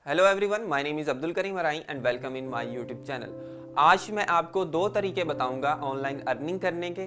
Hello everyone, my name is Abdul Karim Arai and welcome in my YouTube channel. आज मैं आपको दो तरीके बताऊंगा ऑनलाइन अर्निंग करने के।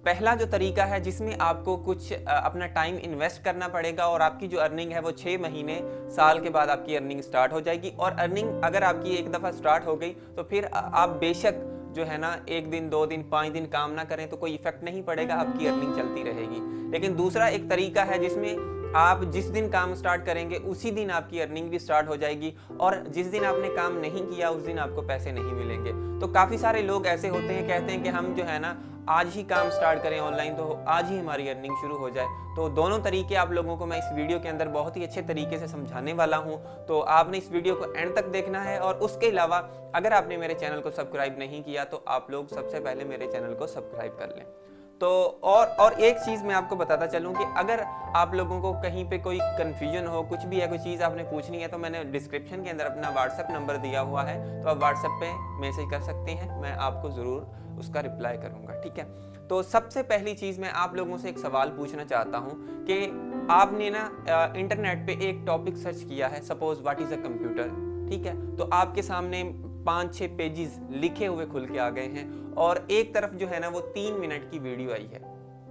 पहला जो तरीका है जिसमें आपको कुछ अपना टाइम इन्वेस्ट करना पड़ेगा और आपकी जो अर्निंग है वो 6 महीने साल के बाद आपकी अर्निंग स्टार्ट हो जाएगी। और अर्निंग अगर आपकी एक दफ़ा स्टार्ट हो गई तो फिर आप बेशक जो है ना 1 दिन 2 दिन 5 दिन काम ना करें तो कोई इफेक्ट नहीं पड़ेगा, आपकी अर्निंग चलती रहेगी। लेकिन दूसरा एक तरीका है जिसमें आप जिस दिन काम स्टार्ट करेंगे उसी दिन आपकी अर्निंग भी स्टार्ट हो जाएगी और जिस दिन आपने काम नहीं किया उस दिन आपको पैसे नहीं मिलेंगे। तो काफ़ी सारे लोग ऐसे होते हैं, कहते हैं कि हम जो है ना आज ही काम स्टार्ट करें ऑनलाइन तो आज ही हमारी अर्निंग शुरू हो जाए। तो दोनों तरीके आप लोगों को मैं इस वीडियो के अंदर बहुत ही अच्छे तरीके से समझाने वाला हूं, तो आपने इस वीडियो को एंड तक देखना है। और उसके अलावा अगर आपने मेरे चैनल को सब्सक्राइब नहीं किया तो आप लोग सबसे पहले मेरे चैनल को सब्सक्राइब कर लें। तो और एक चीज़ मैं आपको बताता चलूं कि अगर आप लोगों को कहीं पे कोई कन्फ्यूजन हो, कुछ भी है, कोई चीज़ आपने पूछनी है, तो मैंने डिस्क्रिप्शन के अंदर अपना व्हाट्सएप नंबर दिया हुआ है, तो आप व्हाट्सएप पे मैसेज कर सकते हैं, मैं आपको ज़रूर उसका रिप्लाई करूँगा, ठीक है। तो सबसे पहली चीज़ मैं आप लोगों से एक सवाल पूछना चाहता हूँ कि आपने ना इंटरनेट पे एक टॉपिक सर्च किया है, suppose what is a computer, ठीक है। तो आपके सामने 5-6 पेजेस लिखे हुए खुल के आ गए हैं और एक तरफ जो है ना वो 3 मिनट की वीडियो आई है।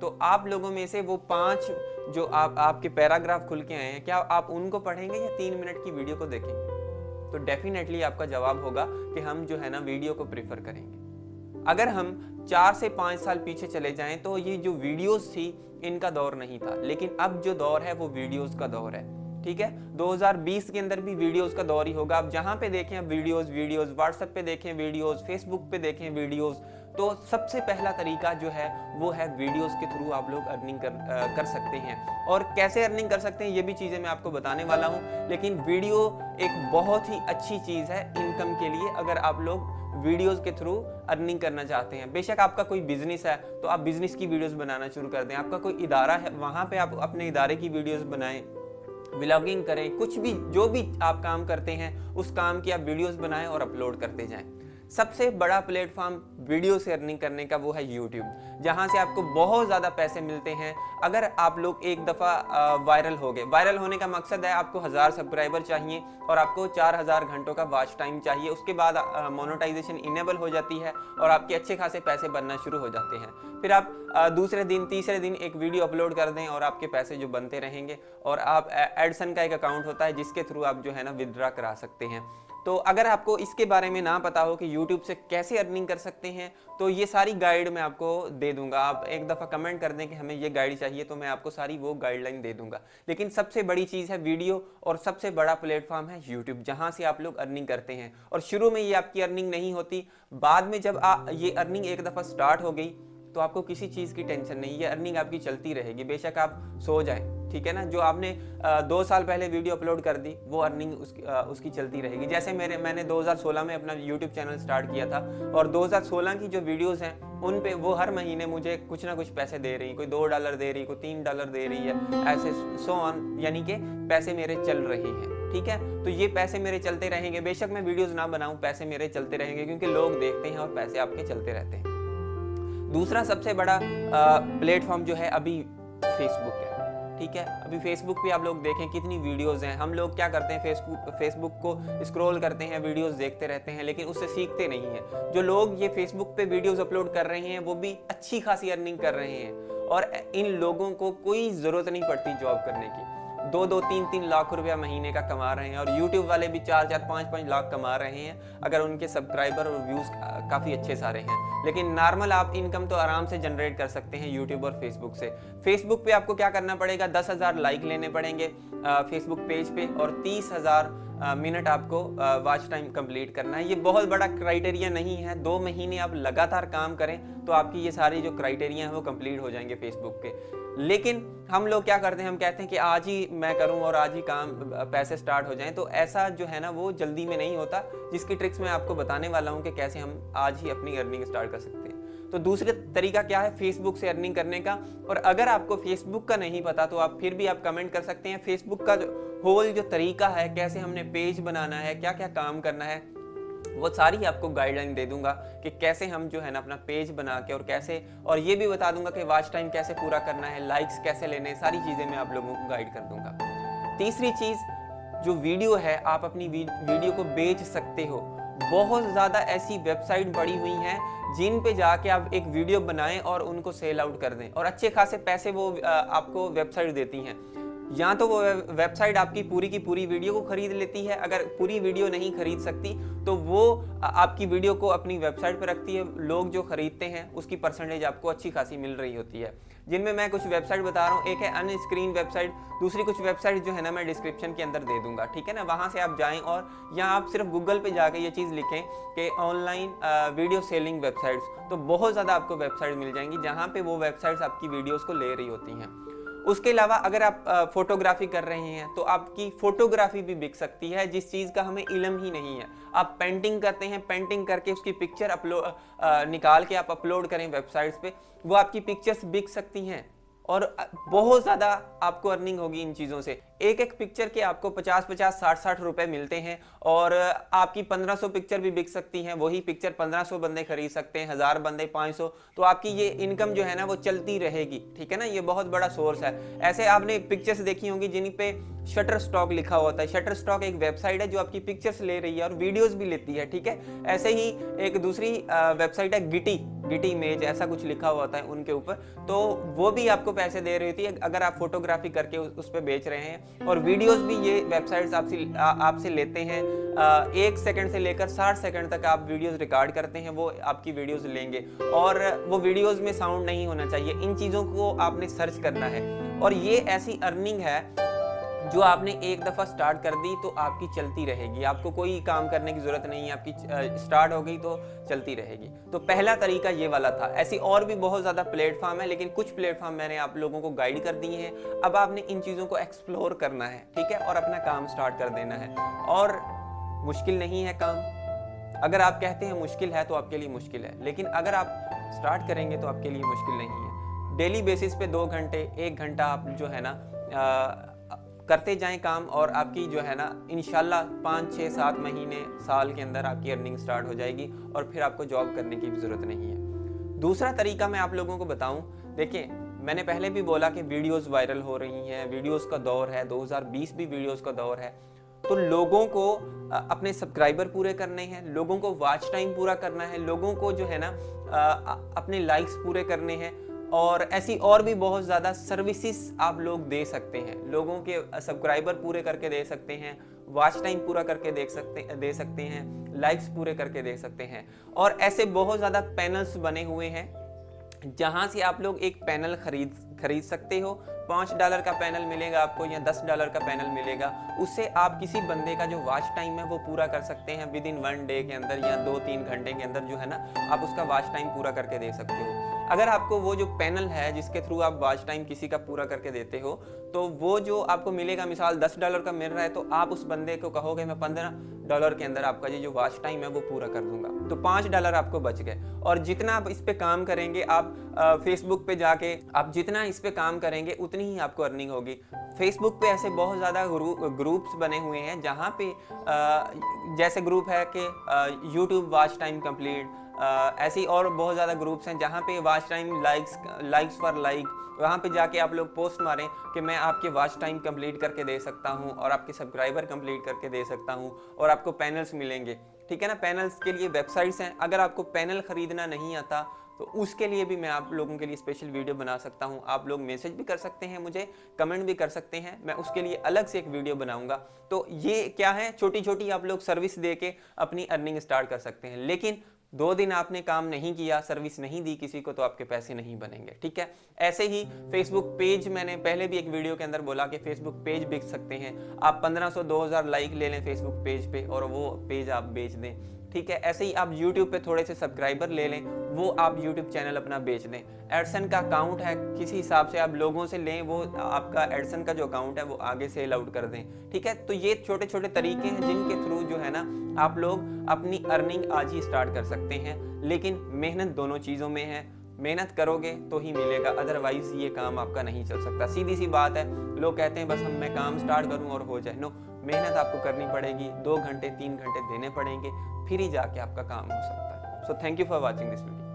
तो आप लोगों में से वो 5 जो आपके पैराग्राफ खुल के आए हैं, क्या आप उनको पढ़ेंगे या 3 मिनट की वीडियो को देखेंगे? तो डेफिनेटली आपका जवाब होगा कि हम जो है ना वीडियो को प्रेफर करेंगे। अगर हम 4 से 5 साल पीछे चले जाएं तो ये जो वीडियोस थी इनका दौर नहीं था, लेकिन अब जो दौर है वो वीडियोस का दौर है, ठीक है। 2020 के अंदर भी वीडियोस का दौर ही होगा। आप जहां पे देखें वीडियोस व्हाट्सएप पे देखें वीडियोस, फेसबुक पे देखें वीडियोस। तो सबसे पहला तरीका जो है वो है वीडियोस के थ्रू आप लोग अर्निंग कर सकते हैं। और कैसे अर्निंग कर सकते हैं ये भी चीज़ें मैं आपको बताने वाला हूँ। लेकिन वीडियो एक बहुत ही अच्छी चीज़ है इनकम के लिए, अगर आप लोग वीडियोस के थ्रू अर्निंग करना चाहते हैं। बेशक आपका कोई बिजनेस है तो आप बिजनेस की वीडियोस बनाना शुरू कर दें, आपका कोई इदारा है वहाँ पे आप अपने इदारे की वीडियोस बनाएं, व्लॉगिंग करें, कुछ भी जो भी आप काम करते हैं उस काम की आप वीडियोस बनाएं और अपलोड करते जाएं। सबसे बड़ा प्लेटफॉर्म वीडियो से अर्निंग करने का वो है यूट्यूब, जहां से आपको बहुत ज़्यादा पैसे मिलते हैं। अगर आप लोग एक दफ़ा वायरल हो गए, वायरल होने का मकसद है आपको 1000 सब्सक्राइबर चाहिए और आपको 4000 घंटों का वॉच टाइम चाहिए। उसके बाद मोनेटाइजेशन इनेबल हो जाती है और आपके अच्छे खासे पैसे बनना शुरू हो जाते हैं। फिर आप दूसरे दिन तीसरे दिन एक वीडियो अपलोड कर दें और आपके पैसे जो बनते रहेंगे। और आप एडसन का एक अकाउंट होता है जिसके थ्रू आप जो है ना विदड्रा करा सकते हैं। तो अगर आपको इसके बारे में ना पता हो कि YouTube से कैसे अर्निंग कर सकते हैं तो ये सारी गाइड मैं आपको दे दूंगा। आप एक दफ़ा कमेंट कर दें कि हमें ये गाइड चाहिए तो मैं आपको सारी वो गाइडलाइन दे दूंगा। लेकिन सबसे बड़ी चीज़ है वीडियो और सबसे बड़ा प्लेटफॉर्म है YouTube, जहां से आप लोग अर्निंग करते हैं। और शुरू में ये आपकी अर्निंग नहीं होती, बाद में जब ये अर्निंग एक दफ़ा स्टार्ट हो गई तो आपको किसी चीज़ की टेंशन नहीं, ये अर्निंग आपकी चलती रहेगी। बेशक आप सो जाएं, ठीक है ना। जो आपने 2 साल पहले वीडियो अपलोड कर दी वो अर्निंग उसकी चलती रहेगी। जैसे मैंने 2016 में अपना यूट्यूब चैनल स्टार्ट किया था और 2016 की जो वीडियोस हैं उन पे वो हर महीने मुझे कुछ ना कुछ पैसे दे रही, कोई $2 दे रही, कोई $3 दे रही है, ऐसे सो ऑन, यानी कि पैसे मेरे चल रहे हैं, ठीक है। तो ये पैसे मेरे चलते रहेंगे, बेशक मैं वीडियोज़ ना बनाऊँ, पैसे मेरे चलते रहेंगे क्योंकि लोग देखते हैं और पैसे आपके चलते रहते हैं। दूसरा सबसे बड़ा प्लेटफॉर्म जो है अभी फेसबुक है, ठीक है। अभी फेसबुक पे आप लोग देखें कितनी वीडियोस हैं। हम लोग क्या करते हैं, फेसबुक को स्क्रॉल करते हैं, वीडियोस देखते रहते हैं, लेकिन उससे सीखते नहीं हैं। जो लोग ये फेसबुक पे वीडियोस अपलोड कर रहे हैं वो भी अच्छी खासी अर्निंग कर रहे हैं और इन लोगों को कोई ज़रूरत नहीं पड़ती जॉब करने की। 2-2, 3-3 लाख रुपया महीने का कमा रहे हैं और YouTube वाले भी 4-4, 5-5 लाख कमा रहे हैं अगर उनके सब्सक्राइबर और व्यूज़ काफ़ी अच्छे सारे हैं। लेकिन नॉर्मल आप इनकम तो आराम से जनरेट कर सकते हैं यूट्यूब और फेसबुक से। फेसबुक पे आपको क्या करना पड़ेगा, 10,000 लाइक लेने पड़ेंगे फेसबुक पेज पे और 30,000 मिनट आपको वॉच टाइम कंप्लीट करना है। ये बहुत बड़ा क्राइटेरिया नहीं है, 2 महीने आप लगातार काम करें तो आपकी ये सारी जो क्राइटेरिया हैं वो कंप्लीट हो जाएंगे फेसबुक के। लेकिन हम लोग क्या करते हैं, हम कहते हैं कि आज ही मैं करूं और आज ही काम पैसे स्टार्ट हो जाएं। तो ऐसा जो है ना वो जल्दी में नहीं होता, जिसकी ट्रिक्स मैं आपको बताने वाला हूं कि कैसे हम आज ही अपनी अर्निंग स्टार्ट कर सकते हैं। तो दूसरा तरीका क्या है फेसबुक से अर्निंग करने का। और अगर आपको फेसबुक का नहीं पता तो आप फिर भी आप कमेंट कर सकते हैं। फेसबुक का होल जो तरीका है, कैसे हमने पेज बनाना है, क्या क्या काम करना है, वो सारी आपको गाइडलाइन दे दूंगा कि कैसे हम जो है ना अपना पेज बना के और कैसे, और ये भी बता दूंगा कि वॉच टाइम कैसे पूरा करना है, लाइक्स कैसे लेने, सारी चीज़ें मैं आप लोगों को गाइड कर दूंगा। तीसरी चीज़ जो वीडियो है आप अपनी वीडियो को बेच सकते हो। बहुत ज़्यादा ऐसी वेबसाइट बड़ी हुई हैं जिन पे जाके आप एक वीडियो बनाएं और उनको सेल आउट कर दें और अच्छे खासे पैसे वो आपको वेबसाइट देती हैं। या तो वो वेबसाइट आपकी पूरी की पूरी वीडियो को खरीद लेती है, अगर पूरी वीडियो नहीं खरीद सकती तो वो आपकी वीडियो को अपनी वेबसाइट पर रखती है। लोग जो खरीदते हैं उसकी परसेंटेज आपको अच्छी खासी मिल रही होती है, जिनमें मैं कुछ वेबसाइट बता रहा हूँ। एक है अनस्क्रीन वेबसाइट, दूसरी कुछ वेबसाइट जो है ना मैं डिस्क्रिप्शन के अंदर दे दूंगा, ठीक है ना। वहाँ से आप जाएं और या आप सिर्फ गूगल पे जाके ये चीज़ लिखें कि ऑनलाइन वीडियो सेलिंग वेबसाइट्स, तो बहुत ज़्यादा आपको वेबसाइट मिल जाएंगी जहाँ पे वो वेबसाइट्स आपकी वीडियोज़ को ले रही होती हैं। उसके अलावा अगर आप फोटोग्राफी कर रहे हैं तो आपकी फोटोग्राफी भी बिक सकती है, जिस चीज़ का हमें इल्म ही नहीं है। आप पेंटिंग करते हैं, पेंटिंग करके उसकी पिक्चर निकाल के आप अपलोड करें वेबसाइट्स पे, वो आपकी पिक्चर्स बिक सकती हैं और बहुत ज़्यादा आपको अर्निंग होगी इन चीज़ों से। एक एक पिक्चर के आपको 50-50, 60-60 रुपए मिलते हैं और आपकी 1500 पिक्चर भी बिक सकती हैं। वही पिक्चर 1500 बंदे खरीद सकते हैं, 1000 बंदे 500, तो आपकी ये इनकम जो है ना वो चलती रहेगी, ठीक है ना। ये बहुत बड़ा सोर्स है। ऐसे आपने पिक्चर्स देखी होंगी जिन पे शटर स्टॉक लिखा होता है। शटर स्टॉक एक वेबसाइट है जो आपकी पिक्चर्स ले रही है और वीडियोस भी लेती है, ठीक है। ऐसे ही एक दूसरी वेबसाइट है गिटी इमेज, ऐसा कुछ लिखा हुआ होता है उनके ऊपर, तो वो भी आपको पैसे दे रही होती है अगर आप फोटोग्राफी करके उस पर बेच रहे हैं। और वीडियोस भी ये वेबसाइट्स आपसे लेते हैं। 1 सेकंड से लेकर 60 सेकंड तक आप वीडियोस रिकॉर्ड करते हैं, वो आपकी वीडियोस लेंगे और वो वीडियोस में साउंड नहीं होना चाहिए। इन चीज़ों को आपने सर्च करना है और ये ऐसी अर्निंग है जो आपने एक दफ़ा स्टार्ट कर दी तो आपकी चलती रहेगी। आपको कोई काम करने की ज़रूरत नहीं है, आपकी स्टार्ट हो गई तो चलती रहेगी। तो पहला तरीका ये वाला था। ऐसी और भी बहुत ज़्यादा प्लेटफॉर्म है, लेकिन कुछ प्लेटफॉर्म मैंने आप लोगों को गाइड कर दिए हैं। अब आपने इन चीज़ों को एक्सप्लोर करना है, ठीक है, और अपना काम स्टार्ट कर देना है। और मुश्किल नहीं है काम। अगर आप कहते हैं मुश्किल है तो आपके लिए मुश्किल है, लेकिन अगर आप स्टार्ट करेंगे तो आपके लिए मुश्किल नहीं है। डेली बेसिस पे 2 घंटे 1 घंटा आप जो है ना करते जाएं काम और आपकी जो है ना इंशाल्लाह 5, 6, 7 महीने, साल के अंदर आपकी अर्निंग स्टार्ट हो जाएगी और फिर आपको जॉब करने की भी ज़रूरत नहीं है। दूसरा तरीका मैं आप लोगों को बताऊं, देखिए मैंने पहले भी बोला कि वीडियोस वायरल हो रही हैं, वीडियोस का दौर है, 2020 भी वीडियोस का दौर है। तो लोगों को अपने सब्सक्राइबर पूरे करने हैं, लोगों को वॉच टाइम पूरा करना है, लोगों को जो है ना अपने लाइक्स पूरे करने हैं और ऐसी और भी बहुत ज़्यादा सर्विसेज आप लोग दे सकते हैं। लोगों के सब्सक्राइबर पूरे करके दे सकते हैं, वॉच टाइम पूरा करके दे सकते हैं, लाइक्स पूरे करके दे सकते हैं। और ऐसे बहुत ज़्यादा पैनल्स बने हुए हैं जहां से आप लोग एक पैनल खरीद सकते हो। $5 का पैनल मिलेगा आपको या $10 का पैनल मिलेगा। उससे आप किसी बंदे का जो वॉच टाइम है वो पूरा कर सकते हैं विद इन 1 डे के अंदर या 2-3 घंटे के अंदर जो है ना आप उसका वॉच टाइम पूरा करके दे सकते हो। अगर आपको वो जो पैनल है जिसके थ्रू आप वॉच टाइम किसी का पूरा करके देते हो, तो वो जो आपको मिलेगा, मिसाल $10 का मिल रहा है, तो आप उस बंदे को कहोगे मैं $15 के अंदर आपका ये जो वॉच टाइम है वो पूरा कर दूंगा, तो $5 आपको बच गए। और जितना आप इस पे काम करेंगे, आप फेसबुक पे जाके आप जितना इस पे काम करेंगे उतनी ही आपको अर्निंग होगी। फेसबुक पे ऐसे बहुत ज़्यादा ग्रुप्स बने हुए हैं जहाँ पे जैसे ग्रुप है कि यूट्यूब वॉच टाइम कंप्लीट, ऐसे ही और बहुत ज़्यादा ग्रुप्स हैं जहाँ पे watch time likes for like, वहाँ पे जाके आप लोग पोस्ट मारें कि मैं आपके वॉच टाइम कंप्लीट करके दे सकता हूँ और आपके सब्सक्राइबर कंप्लीट करके दे सकता हूँ और आपको पैनल्स मिलेंगे, ठीक है ना। पैनल्स के लिए वेबसाइट्स हैं। अगर आपको पैनल खरीदना नहीं आता तो उसके लिए भी मैं आप लोगों के लिए स्पेशल वीडियो बना सकता हूं। आप लोग मैसेज भी कर सकते हैं, मुझे कमेंट भी कर सकते हैं, मैं उसके लिए अलग से एक वीडियो बनाऊंगा। तो ये क्या है, छोटी छोटी आप लोग सर्विस दे के अपनी अर्निंग स्टार्ट कर सकते हैं। लेकिन 2 दिन आपने काम नहीं किया, सर्विस नहीं दी किसी को, तो आपके पैसे नहीं बनेंगे, ठीक है। ऐसे ही फेसबुक पेज, मैंने पहले भी एक वीडियो के अंदर बोला कि फेसबुक पेज बेच सकते हैं आप। 1500-2000 लाइक ले लें फेसबुक पेज पे और वो पेज आप बेच दें, ठीक है। ऐसे ही आप YouTube पे थोड़े से सब्सक्राइबर ले लें, वो आप YouTube चैनल अपना बेच दें। एडसन का अकाउंट है, किसी हिसाब से आप लोगों से लें, वो आपका एडसन का जो अकाउंट है वो आगे सेल आउट कर दें, ठीक है। तो ये छोटे छोटे तरीके हैं जिनके थ्रू जो है ना आप लोग अपनी अर्निंग आज ही स्टार्ट कर सकते हैं। लेकिन मेहनत दोनों चीज़ों में है, मेहनत करोगे तो ही मिलेगा, अदरवाइज ये काम आपका नहीं चल सकता। सीधी सी बात है, लोग कहते हैं बस मैं काम स्टार्ट करूं और हो जाए। नो, मेहनत आपको करनी पड़ेगी, 2 घंटे 3 घंटे देने पड़ेंगे, फिर ही जाके आपका काम हो सकता है। So thank you for watching this video.